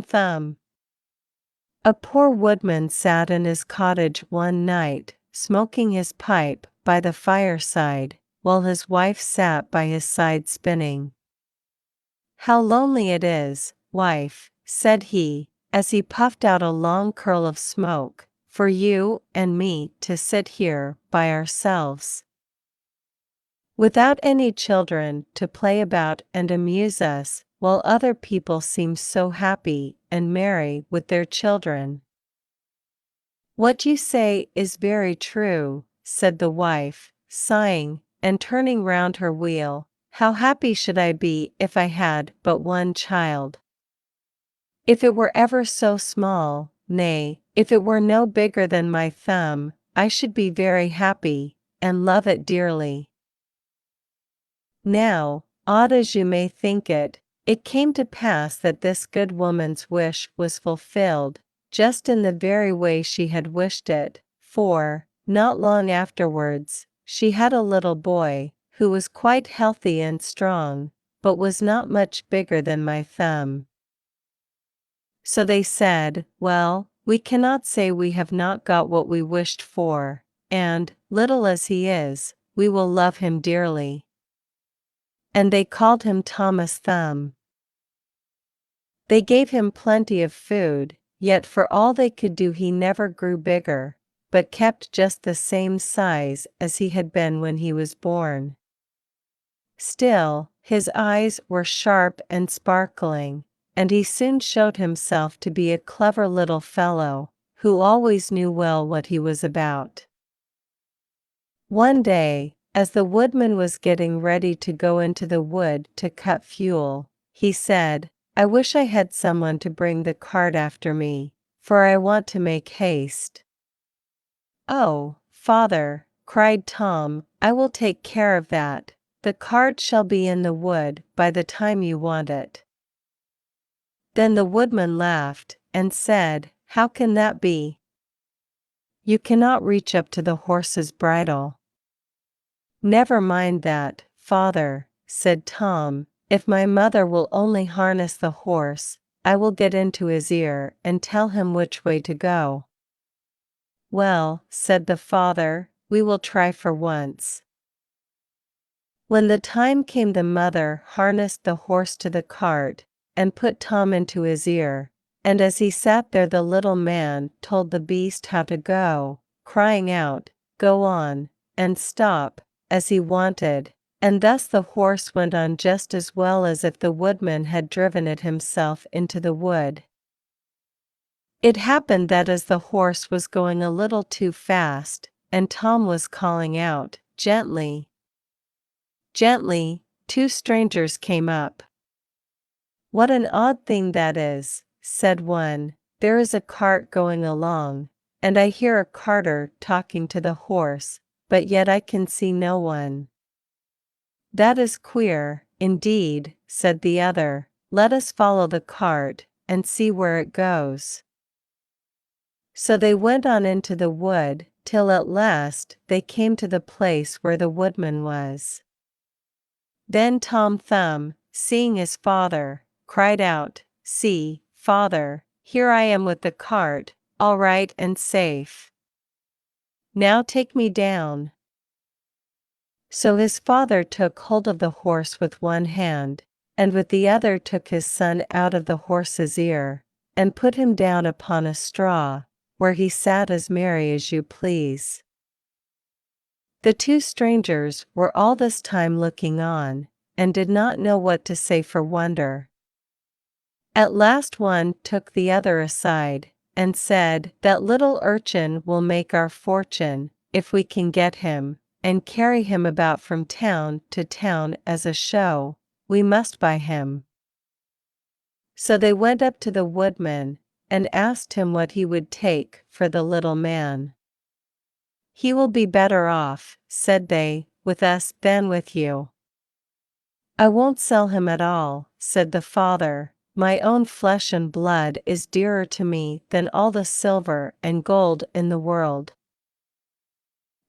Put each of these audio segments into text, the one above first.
Thumb. A poor woodman sat in his cottage one night, smoking his pipe by the fireside, while his wife sat by his side spinning. "How lonely it is, wife," said he, as he puffed out a long curl of smoke, "for you and me to sit here by ourselves, without any children to play about and amuse us, while other people seem so happy and merry with their children." "What you say is very true," said the wife, sighing, and turning round her wheel. "How happy should I be if I had but one child! If it were ever so small, nay, if it were no bigger than my thumb, I should be very happy, and love it dearly." Now, odd as you may think it, it came to pass that this good woman's wish was fulfilled, just in the very way she had wished it, for, not long afterwards, she had a little boy, who was quite healthy and strong, but was not much bigger than my thumb. So they said, "Well, we cannot say we have not got what we wished for, and, little as he is, we will love him dearly." And they called him Thomas Thumb. They gave him plenty of food, yet for all they could do he never grew bigger, but kept just the same size as he had been when he was born. Still, his eyes were sharp and sparkling, and he soon showed himself to be a clever little fellow, who always knew well what he was about. One day, as the woodman was getting ready to go into the wood to cut fuel, he said, "I wish I had someone to bring the cart after me, for I want to make haste." "Oh, father," cried Tom, "I will take care of that. The cart shall be in the wood by the time you want it." Then the woodman laughed, and said, "How can that be? You cannot reach up to the horse's bridle." "Never mind that, father," said Tom, "if my mother will only harness the horse, I will get into his ear and tell him which way to go." "Well," said the father, "we will try for once." When the time came, the mother harnessed the horse to the cart, and put Tom into his ear, and as he sat there the little man told the beast how to go, crying out, "Go on," and "Stop," as he wanted, and thus the horse went on just as well as if the woodman had driven it himself into the wood. It happened that as the horse was going a little too fast, and Tom was calling out, "Gently, gently," two strangers came up. "What an odd thing that is," said one. "There is a cart going along, and I hear a carter talking to the horse, but yet I can see no one." "That is queer, indeed," said the other. "Let us follow the cart, and see where it goes." So they went on into the wood, till at last they came to the place where the woodman was. Then Tom Thumb, seeing his father, cried out, "See, father, here I am with the cart, all right and safe. Now take me down." So his father took hold of the horse with one hand, and with the other took his son out of the horse's ear, and put him down upon a straw, where he sat as merry as you please. The two strangers were all this time looking on, and did not know what to say for wonder. At last one took the other aside, and said, "That little urchin will make our fortune, if we can get him, and carry him about from town to town as a show. We must buy him." So they went up to the woodman, and asked him what he would take for the little man. "He will be better off," said they, "with us than with you." "I won't sell him at all," said the father. "My own flesh and blood is dearer to me than all the silver and gold in the world."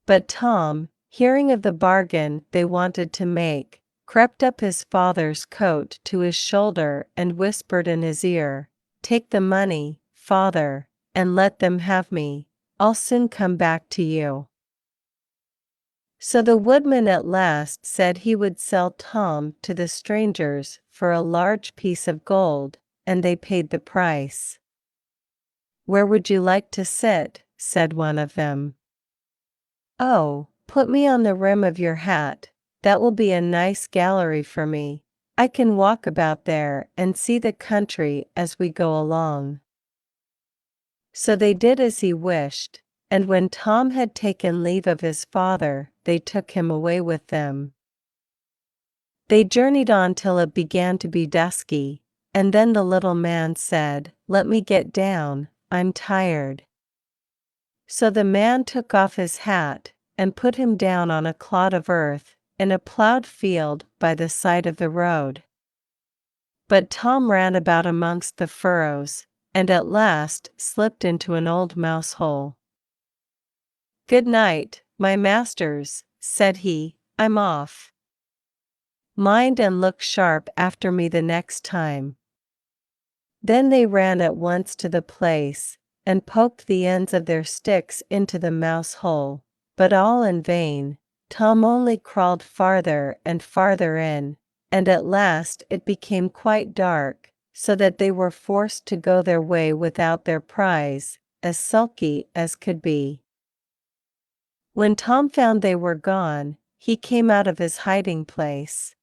But Tom, hearing of the bargain they wanted to make, crept up his father's coat to his shoulder and whispered in his ear, "Take the money, father, and let them have me. I'll soon come back to you." So the woodman at last said he would sell Tom to the strangers for a large piece of gold, and they paid the price. "Where would you like to sit?" said one of them. "Oh, put me on the rim of your hat, that will be a nice gallery for me. I can walk about there and see the country as we go along." So they did as he wished, and when Tom had taken leave of his father, they took him away with them. They journeyed on till it began to be dusky, and then the little man said, "Let me get down, I'm tired." So the man took off his hat, and put him down on a clod of earth, in a plowed field by the side of the road. But Tom ran about amongst the furrows, and at last slipped into an old mouse hole. "Good night, my masters," said he, "I'm off. Mind and look sharp after me the next time." Then they ran at once to the place, and poked the ends of their sticks into the mouse hole, but all in vain. Tom only crawled farther and farther in, and at last it became quite dark, so that they were forced to go their way without their prize, as sulky as could be. When Tom found they were gone, he came out of his hiding place.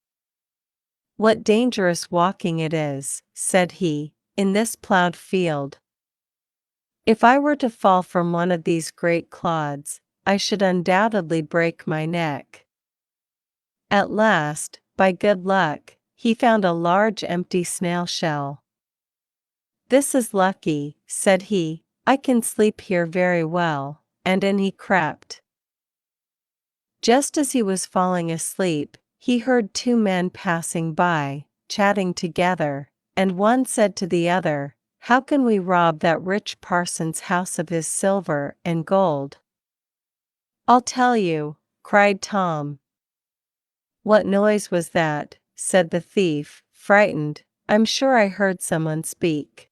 "What dangerous walking it is," said he, "in this plowed field. If I were to fall from one of these great clods, I should undoubtedly break my neck." At last, by good luck, he found a large empty snail shell. "This is lucky," said he, "I can sleep here very well," and in he crept. Just as he was falling asleep, he heard two men passing by, chatting together, and one said to the other, "How can we rob that rich parson's house of his silver and gold?" "I'll tell you," cried Tom. "What noise was that?" said the thief, frightened. "I'm sure I heard someone speak."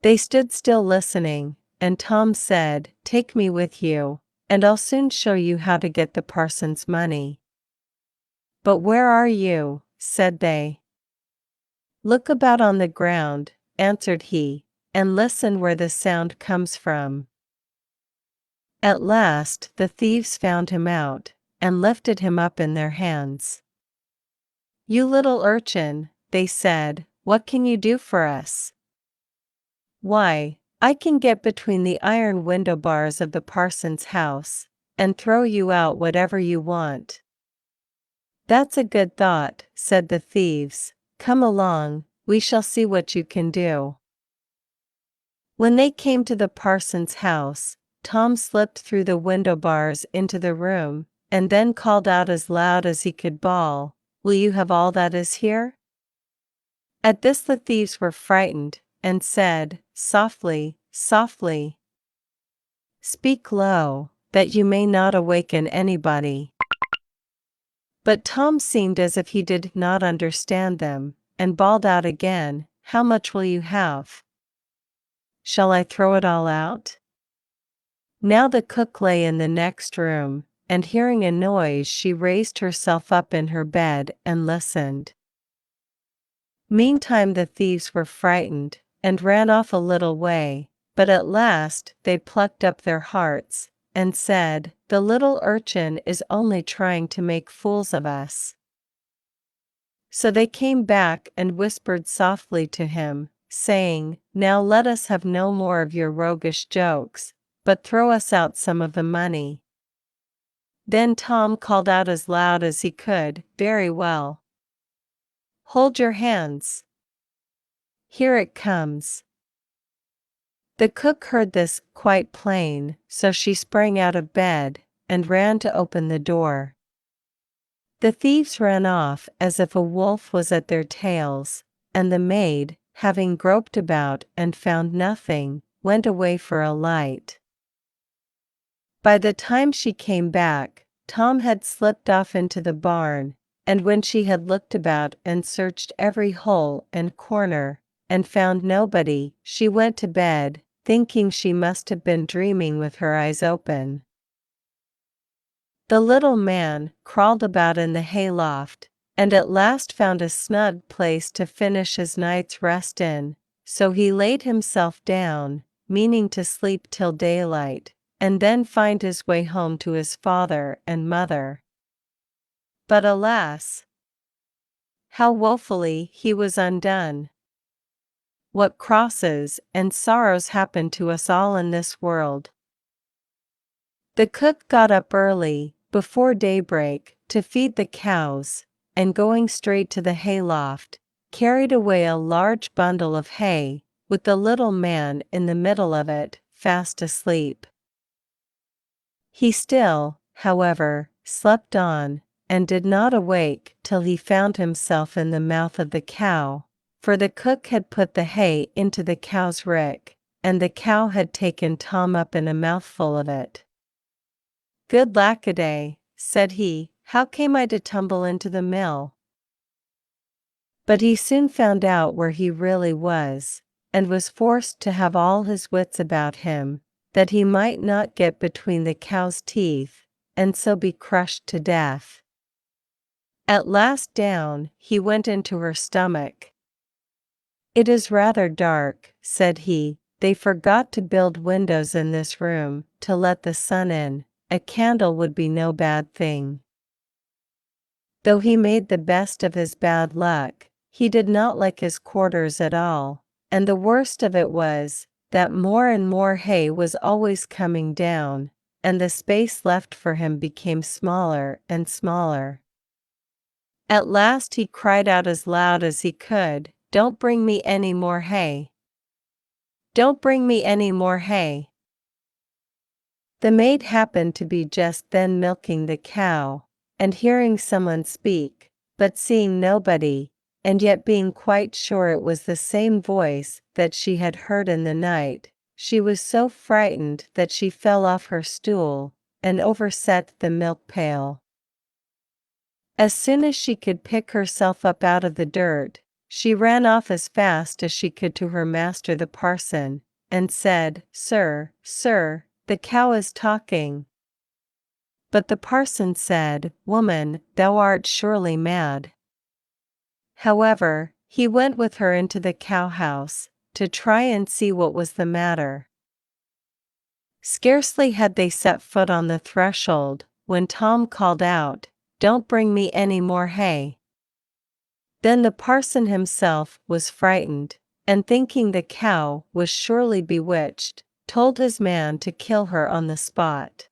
They stood still listening, and Tom said, "Take me with you, and I'll soon show you how to get the parson's money." "But where are you?" said they. "Look about on the ground," answered he, "and listen where the sound comes from." At last the thieves found him out, and lifted him up in their hands. "You little urchin," they said, "what can you do for us?" "Why, I can get between the iron window bars of the parson's house, and throw you out whatever you want." "That's a good thought," said the thieves. "Come along, we shall see what you can do." When they came to the parson's house, Tom slipped through the window bars into the room, and then called out as loud as he could bawl, "Will you have all that is here?" At this the thieves were frightened, and said, "Softly, softly. Speak low, that you may not awaken anybody." But Tom seemed as if he did not understand them, and bawled out again, "How much will you have? Shall I throw it all out?" Now the cook lay in the next room, and hearing a noise she raised herself up in her bed and listened. Meantime the thieves were frightened, and ran off a little way, but at last they plucked up their hearts, and said, "The little urchin is only trying to make fools of us." So they came back and whispered softly to him, saying, "Now let us have no more of your roguish jokes, but throw us out some of the money." Then Tom called out as loud as he could, "Very well. Hold your hands. Here it comes." The cook heard this quite plain, so she sprang out of bed, and ran to open the door. The thieves ran off as if a wolf was at their tails, and the maid, having groped about and found nothing, went away for a light. By the time she came back, Tom had slipped off into the barn, and when she had looked about and searched every hole and corner, and found nobody. She went to bed, thinking she must have been dreaming with her eyes open. The little man crawled about in the hayloft, and at last found a snug place to finish his night's rest in, so he laid himself down, meaning to sleep till daylight, and then find his way home to his father and mother. But alas! How woefully he was undone! What crosses and sorrows happen to us all in this world! The cook got up early, before daybreak, to feed the cows, and going straight to the hayloft, carried away a large bundle of hay, with the little man in the middle of it, fast asleep. He still, however, slept on, and did not awake till he found himself in the mouth of the cow, for the cook had put the hay into the cow's rick, and the cow had taken Tom up in a mouthful of it. "Good lackaday," said he, "how came I to tumble into the mill?" But he soon found out where he really was, and was forced to have all his wits about him, that he might not get between the cow's teeth, and so be crushed to death. At last down he went into her stomach. "It is rather dark," said he. "They forgot to build windows in this room, to let the sun in. A candle would be no bad thing." Though he made the best of his bad luck, he did not like his quarters at all, and the worst of it was, that more and more hay was always coming down, and the space left for him became smaller and smaller. At last he cried out as loud as he could, "Don't bring me any more hay! Don't bring me any more hay!" The maid happened to be just then milking the cow, and hearing someone speak, but seeing nobody, and yet being quite sure it was the same voice that she had heard in the night, she was so frightened that she fell off her stool, and overset the milk pail. As soon as she could pick herself up out of the dirt, she ran off as fast as she could to her master the parson, and said, "Sir, sir, the cow is talking." But the parson said, "Woman, thou art surely mad." However, he went with her into the cow-house, to try and see what was the matter. Scarcely had they set foot on the threshold, when Tom called out, "Don't bring me any more hay." Then the parson himself was frightened, and thinking the cow was surely bewitched, told his man to kill her on the spot.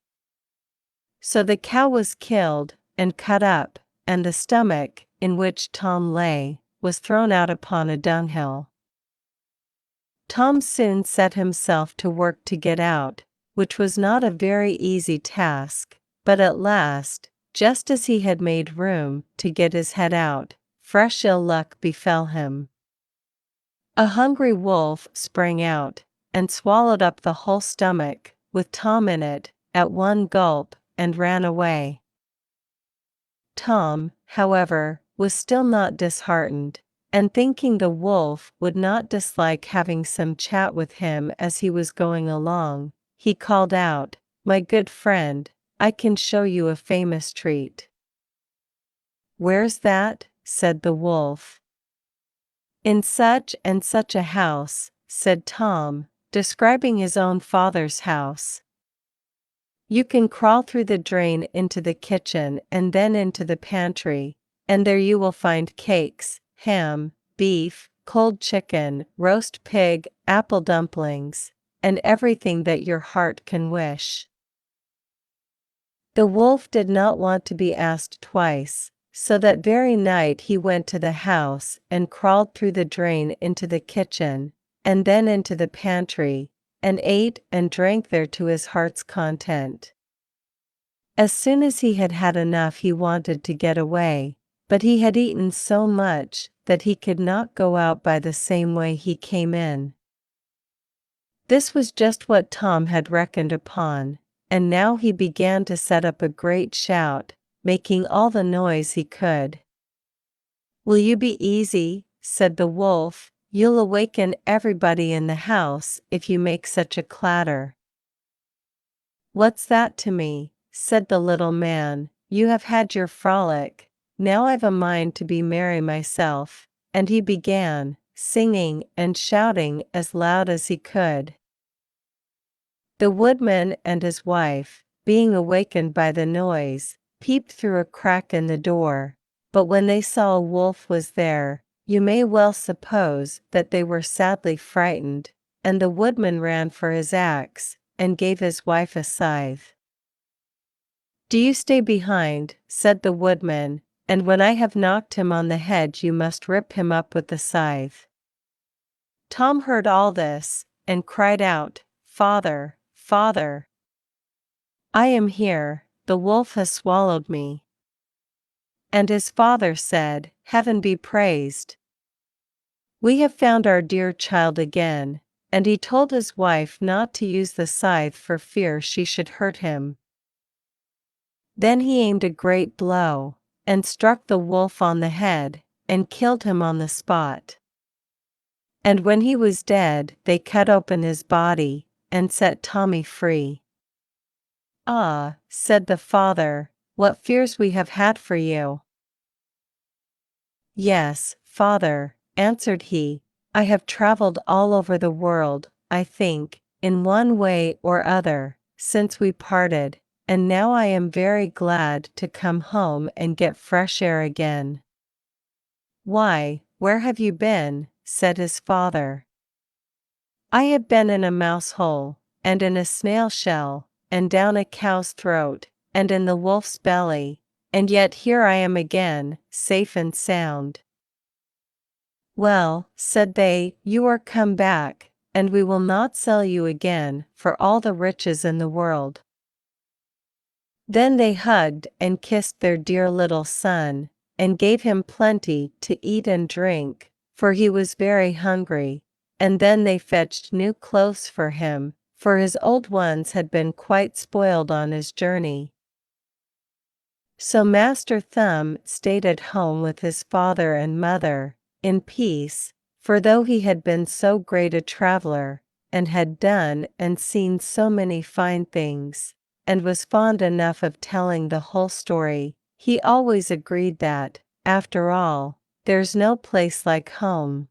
So the cow was killed, and cut up, and the stomach, in which Tom lay, was thrown out upon a dunghill. Tom soon set himself to work to get out, which was not a very easy task, but at last, just as he had made room to get his head out, fresh ill luck befell him. A hungry wolf sprang out, and swallowed up the whole stomach, with Tom in it, at one gulp, and ran away. Tom, however, was still not disheartened, and thinking the wolf would not dislike having some chat with him as he was going along, he called out, "My good friend, I can show you a famous treat." "Where's that?" said the wolf. "In such and such a house," said Tom, describing his own father's house. "You can crawl through the drain into the kitchen and then into the pantry, and there you will find cakes, ham, beef, cold chicken, roast pig, apple dumplings, and everything that your heart can wish." The wolf did not want to be asked twice, so that very night he went to the house and crawled through the drain into the kitchen, and then into the pantry, and ate and drank there to his heart's content. As soon as he had had enough he wanted to get away, but he had eaten so much that he could not go out by the same way he came in. This was just what Tom had reckoned upon, and now he began to set up a great shout, making all the noise he could. "Will you be easy?" said the wolf. You'll awaken everybody in the house if you make such a clatter." "What's that to me?" said the little man. "You have had your frolic. Now I've a mind to be merry myself." And he began, singing and shouting as loud as he could. The woodman and his wife, being awakened by the noise, peeped through a crack in the door, but when they saw a wolf was there, you may well suppose that they were sadly frightened, and the woodman ran for his axe, and gave his wife a scythe. "Do you stay behind," said the woodman, "and when I have knocked him on the head you must rip him up with the scythe." Tom heard all this, and cried out, "Father, father! I am here, the wolf has swallowed me." And his father said, "Heaven be praised! We have found our dear child again." And he told his wife not to use the scythe for fear she should hurt him. Then he aimed a great blow, and struck the wolf on the head, and killed him on the spot. And when he was dead, they cut open his body, and set Tommy free. "Ah," said the father, "what fears we have had for you." "Yes, father," answered he, "I have traveled all over the world, I think, in one way or other, since we parted, and now I am very glad to come home and get fresh air again." "Why, where have you been?" said his father. "I have been in a mouse hole, and in a snail shell, and down a cow's throat, and in the wolf's belly, and yet here I am again, safe and sound." "Well," said they, "you are come back, and we will not sell you again for all the riches in the world." Then they hugged and kissed their dear little son, and gave him plenty to eat and drink, for he was very hungry, and then they fetched new clothes for him, for his old ones had been quite spoiled on his journey. So Master Thumb stayed at home with his father and mother, in peace, for though he had been so great a traveler, and had done and seen so many fine things, and was fond enough of telling the whole story, he always agreed that, after all, there's no place like home.